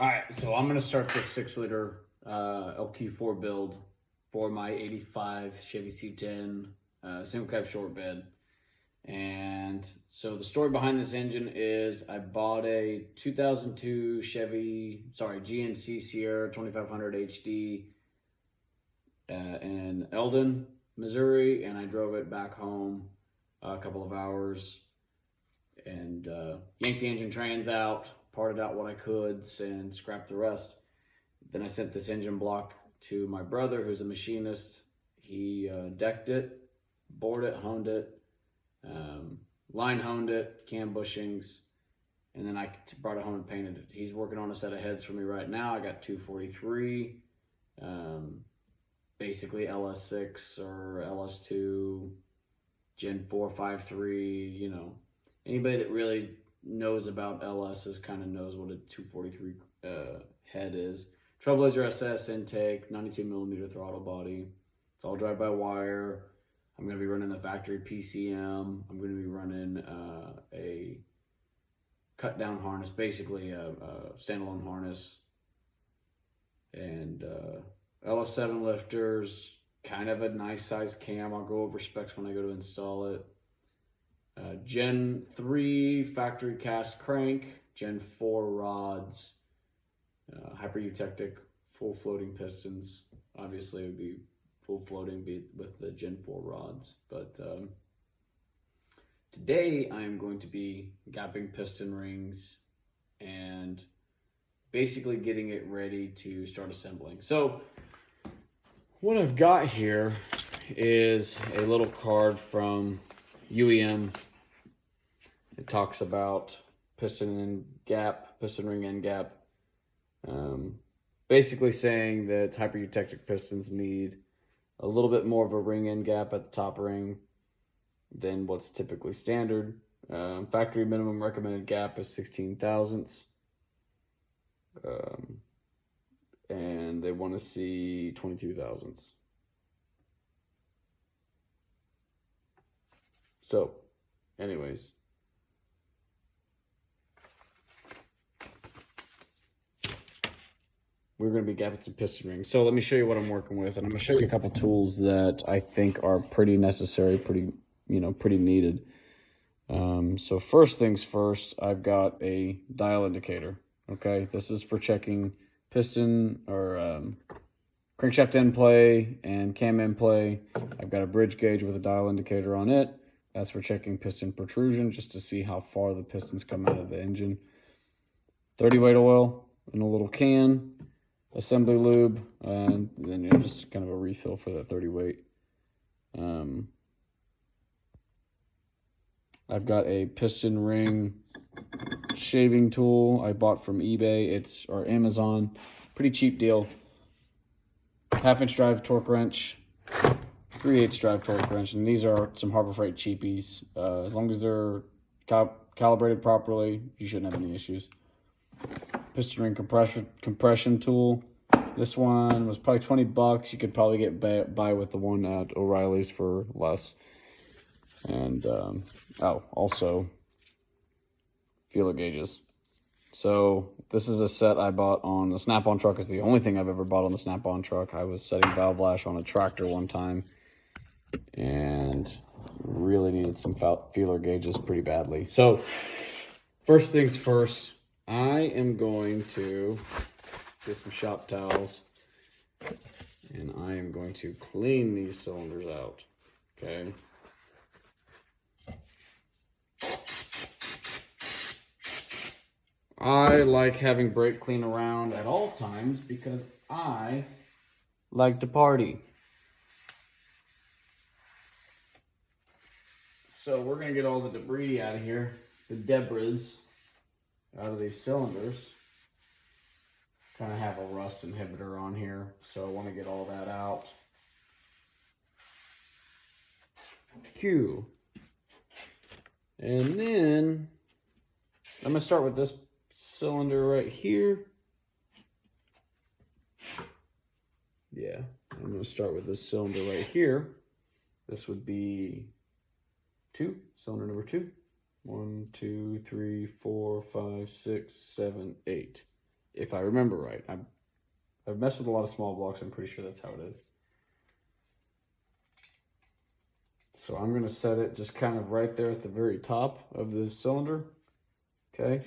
All right, so I'm gonna start this 6-liter LQ4 build for my '85 Chevy C10 single cab short bed. And so the story behind this engine is I bought a 2002 GNC Sierra 2500 HD in Eldon, Missouri, and I drove it back home a couple of hours and yanked the engine trans out, parted out what I could, and scrapped the rest. Then I sent this engine block to my brother, who's a machinist. He decked it, bored it, honed it, line honed it, cam bushings, and then I brought it home and painted it. He's working on a set of heads for me right now. I got 243, basically LS6 or LS2, Gen 453, you know. Anybody that really knows about LSs kind of knows what a 243 head is. Trailblazer SS intake, 92 millimeter throttle body. It's all drive-by-wire. I'm going to be running the factory PCM. I'm going to be running a cut-down harness, basically a standalone harness. And LS7 lifters, kind of a nice size cam. I'll go over specs when I go to install it. Gen 3 factory cast crank, Gen 4 rods, hyper-eutectic full floating pistons. Obviously it would be full floating with the Gen 4 rods, but today I'm going to be gapping piston rings and basically getting it ready to start assembling. So what I've got here is a little card from UEM. It talks about piston ring end gap. Basically saying that hyper-eutectic pistons need a little bit more of a ring end gap at the top ring than what's typically standard. Factory minimum recommended gap is 16 thousandths. And they want to see 22 thousandths. So, anyways. We're going to be gapping some piston rings. So let me show you what I'm working with, and I'm going to show you a couple tools that I think are pretty necessary, pretty needed. So first things first, I've got a dial indicator. Okay, this is for checking piston or crankshaft end play and cam end play. I've got a bridge gauge with a dial indicator on it. That's for checking piston protrusion, just to see how far the pistons come out of the engine. 30 weight oil in a little can. Assembly lube, and then just kind of a refill for that 30 weight. I've got a piston ring shaving tool I bought from eBay, or Amazon, pretty cheap deal. 1/2-inch drive torque wrench, 3/8 drive torque wrench, and these are some Harbor Freight cheapies. As long as they're calibrated properly, you shouldn't have any issues. Piston ring compression tool. This one was probably 20 bucks. You could probably get by with the one at O'Reilly's for less. And also feeler gauges. So this is a set I bought on the Snap-on truck. It's the only thing I've ever bought on the Snap-on truck. I was setting valve lash on a tractor one time and really needed some feeler gauges pretty badly. So first things first, I am going to get some shop towels and I am going to clean these cylinders out, okay? I like having brake clean around at all times because I like to party. So we're gonna get all the debris out of here, the debris out of these cylinders. Kind of have a rust inhibitor on here, so I want to get all that out. Q. And then I'm gonna start with this cylinder right here. Yeah, I'm gonna start with this cylinder right here. This would be cylinder number 2. 1, 2, 3, 4, 5, 6, 7, 8. if I remember right. I've messed with a lot of small blocks. I'm pretty sure that's how it is. So I'm going to set it just kind of right there at the very top of the cylinder. Okay.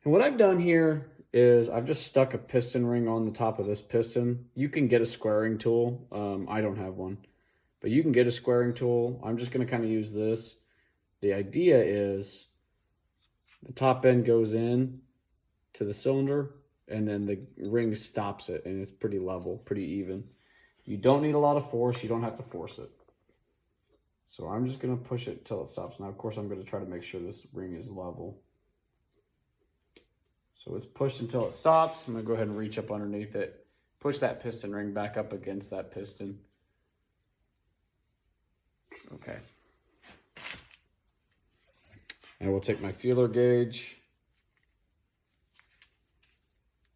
And what I've done here is I've just stuck a piston ring on the top of this piston. You can get a squaring tool. I don't have one, but you can get a squaring tool. I'm just going to kind of use this. The idea is the top end goes in to the cylinder and then the ring stops it, and it's pretty level, pretty even. You don't need a lot of force. You don't have to force it. So I'm just going to push it till it stops. Now, of course, I'm going to try to make sure this ring is level. So it's pushed until it stops. I'm going to go ahead and reach up underneath it, push that piston ring back up against that piston. Okay. And we'll take my feeler gauge.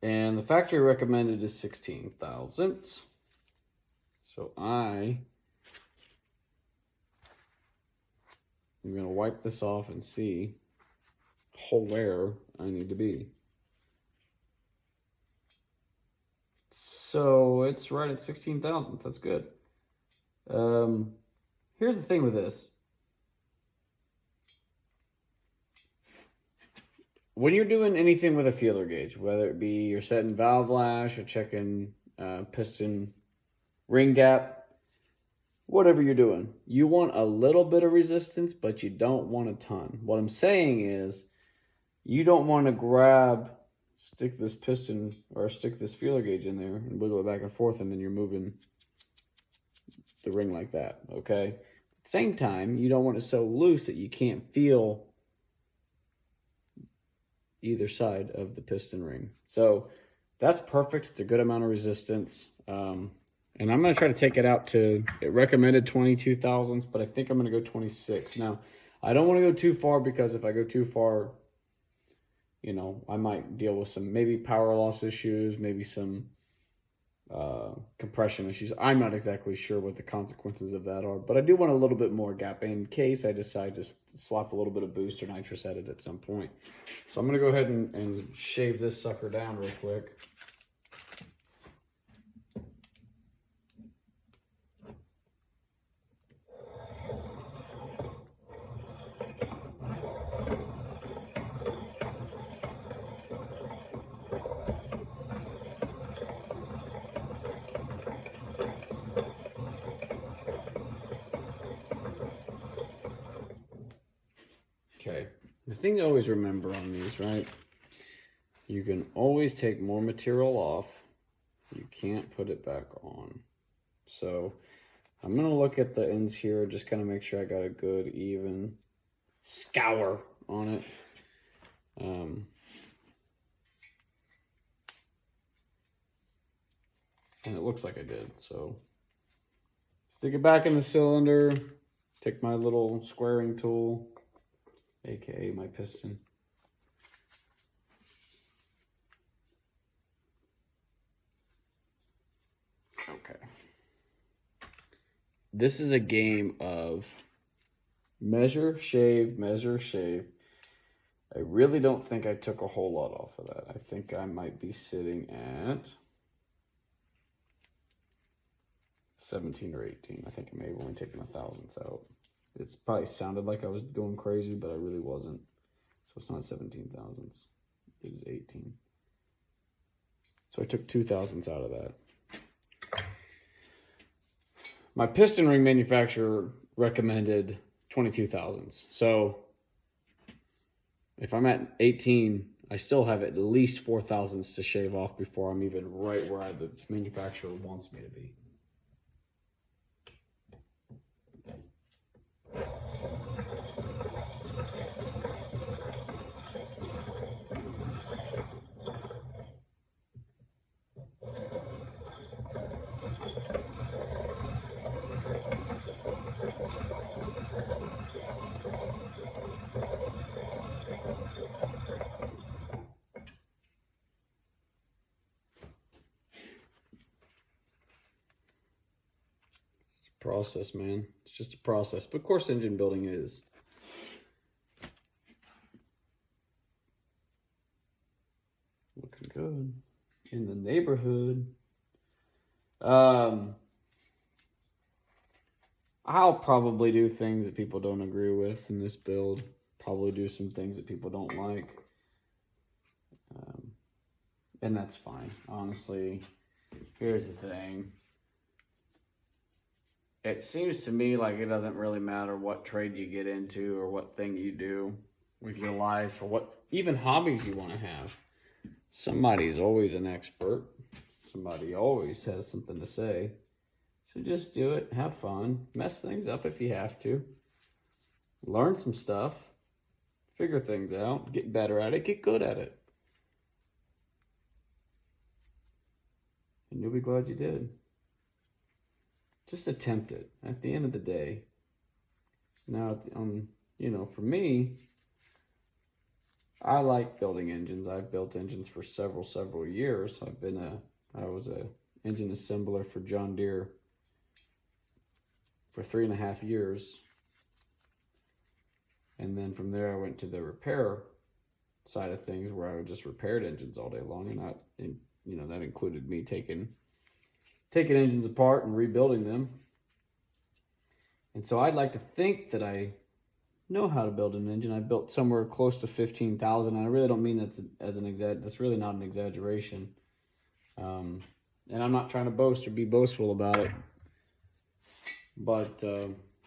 And the factory recommended is 16 thousandths. So I'm going to wipe this off and see where I need to be. So it's right at 16 thousandths. That's good. Here's the thing with this. When you're doing anything with a feeler gauge, whether it be you're setting valve lash or checking piston ring gap, whatever you're doing, you want a little bit of resistance, but you don't want a ton. What I'm saying is you don't want to stick this piston or stick this feeler gauge in there and wiggle it back and forth, and then you're moving the ring like that, okay? At the same time, you don't want it so loose that you can't feel either side of the piston ring. So that's perfect. It's a good amount of resistance. And I'm going to try to take it out to, it recommended 22 thousandths, but I think I'm going to go 26. Now, I don't want to go too far, because if I go too far, you know, I might deal with some maybe power loss issues, maybe some compression issues. I'm not exactly sure what the consequences of that are, but I do want a little bit more gap in case I decide to slap a little bit of boost or nitrous at it at some point. So I'm going to go ahead and shave this sucker down real quick. Okay, the thing to always remember on these, right? You can always take more material off. You can't put it back on. So I'm going to look at the ends here, just kind of make sure I got a good, even scour on it. And it looks like I did. So stick it back in the cylinder, take my little squaring tool, aka my piston. Okay. This is a game of measure, shave, measure, shave. I really don't think I took a whole lot off of that. I think I might be sitting at 17 or 18. I think I may have only taken 1,000ths out. It's probably sounded like I was going crazy, but I really wasn't. So it's not 17 thousandths. It is 18. So I took 2 thousandths out of that. My piston ring manufacturer recommended 22 thousandths. So if I'm at 18, I still have at least 4 thousandths to shave off before I'm even right where the manufacturer wants me to be. Process, man. It's just a process. But of course, engine building is. Looking good. in the neighborhood. I'll probably do things that people don't agree with in this build. Probably do some things that people don't like. And that's fine. Honestly, here's the thing. It seems to me like it doesn't really matter what trade you get into or what thing you do with your life or what even hobbies you want to have. Somebody's always an expert. Somebody always has something to say. So just do it, have fun, mess things up if you have to. Learn some stuff, figure things out, get better at it, get good at it. And you'll be glad you did. Just attempt it at the end of the day. Now, for me, I like building engines. I've built engines for several years. I was a engine assembler for John Deere for 3.5 years. And then from there, I went to the repair side of things where I would just repaired engines all day long. And that included me taking engines apart and rebuilding them. And so I'd like to think that I know how to build an engine. I built somewhere close to 15,000, and I really don't mean that's really not an exaggeration. And I'm not trying to boast or be boastful about it, but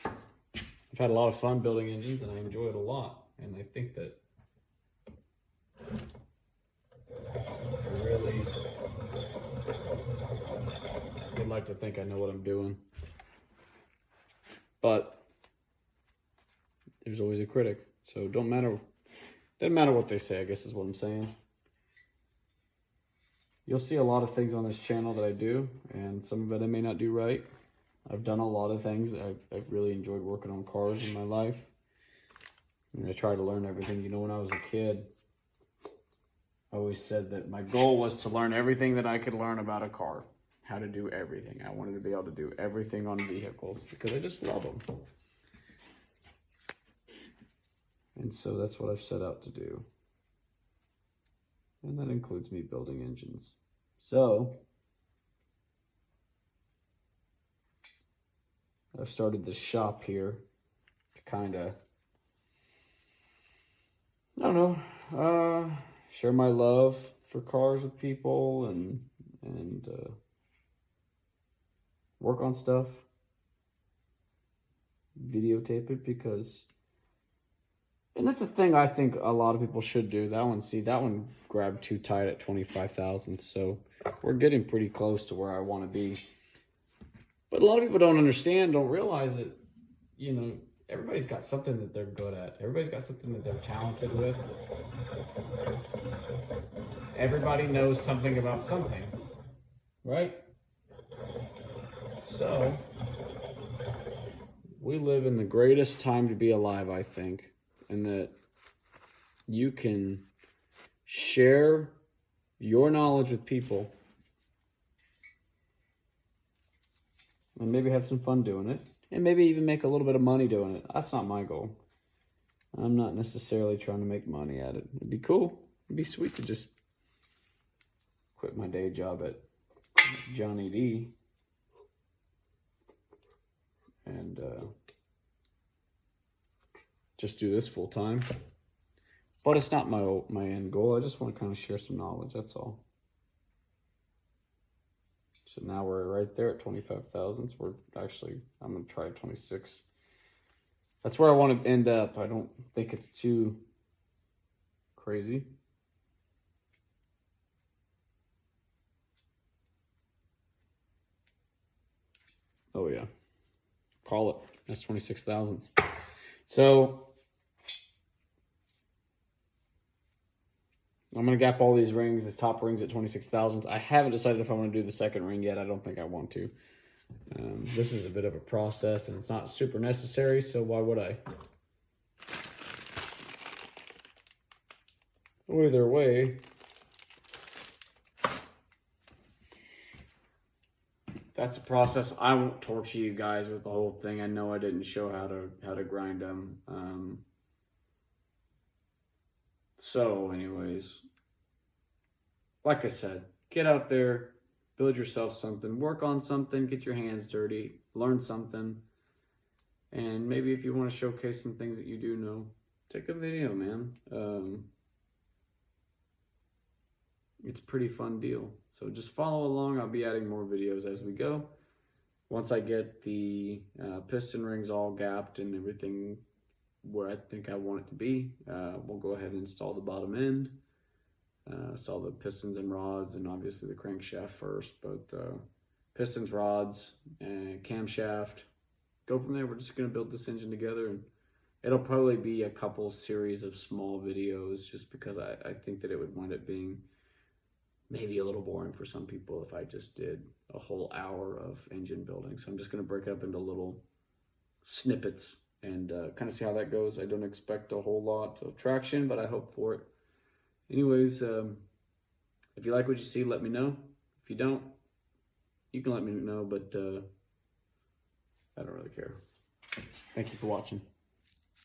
I've had a lot of fun building engines, and I enjoy it a lot. And I think that I really would like to think I know what I'm doing. But there's always a critic, so doesn't matter what they say, I guess is what I'm saying. You'll see a lot of things on this channel that I do, and some of it I may not do right. I've done a lot of things. I've really enjoyed working on cars in my life. And I try to learn everything. When I was a kid, I always said that my goal was to learn everything that I could learn about a car. How to do everything. I wanted to be able to do everything on vehicles because I just love them. And so that's what I've set out to do. And that includes me building engines. So I've started this shop here to kind of, share my love for cars with people and work on stuff, videotape it and that's the thing I think a lot of people should do. That one grabbed too tight at 25,000, so we're getting pretty close to where I want to be. But a lot of people don't realize that, everybody's got something that they're good at. Everybody's got something that they're talented with. Everybody knows something about something, right? So, we live in the greatest time to be alive, I think, and that you can share your knowledge with people and maybe have some fun doing it, and maybe even make a little bit of money doing it. That's not my goal. I'm not necessarily trying to make money at it. It'd be cool. It'd be sweet to just quit my day job at Johnny D and just do this full time. But it's not my end goal. I just want to kind of share some knowledge, that's all. So now we're right there at 25,000. So I'm going to try 26. That's where I want to end up. I don't think it's too crazy. Oh yeah. Call it. That's 26,000. So I'm going to gap all these rings. This top ring's at 26,000. I haven't decided if I want to do the second ring yet. I don't think I want to. This is a bit of a process, and it's not super necessary, so why would I? Either way, that's the process. I won't torture you guys with the whole thing. I know I didn't show how to grind them. So anyways, like I said, get out there, build yourself something, work on something, get your hands dirty, learn something. And maybe if you want to showcase some things that you do know, take a video, man. It's a pretty fun deal. So just follow along. I'll be adding more videos as we go. Once I get the piston rings all gapped and everything where I think I want it to be, we'll go ahead and install the bottom end, install the pistons and rods, and obviously the crankshaft first, but pistons, rods, and camshaft. Go from there. We're just going to build this engine together, and it'll probably be a couple series of small videos just because I think that it would wind up being maybe a little boring for some people if I just did a whole hour of engine building. So I'm just going to break it up into little snippets and kind of see how that goes. I don't expect a whole lot of traction, but I hope for it. Anyways, if you like what you see, let me know. If you don't, you can let me know, but I don't really care. Thank you for watching.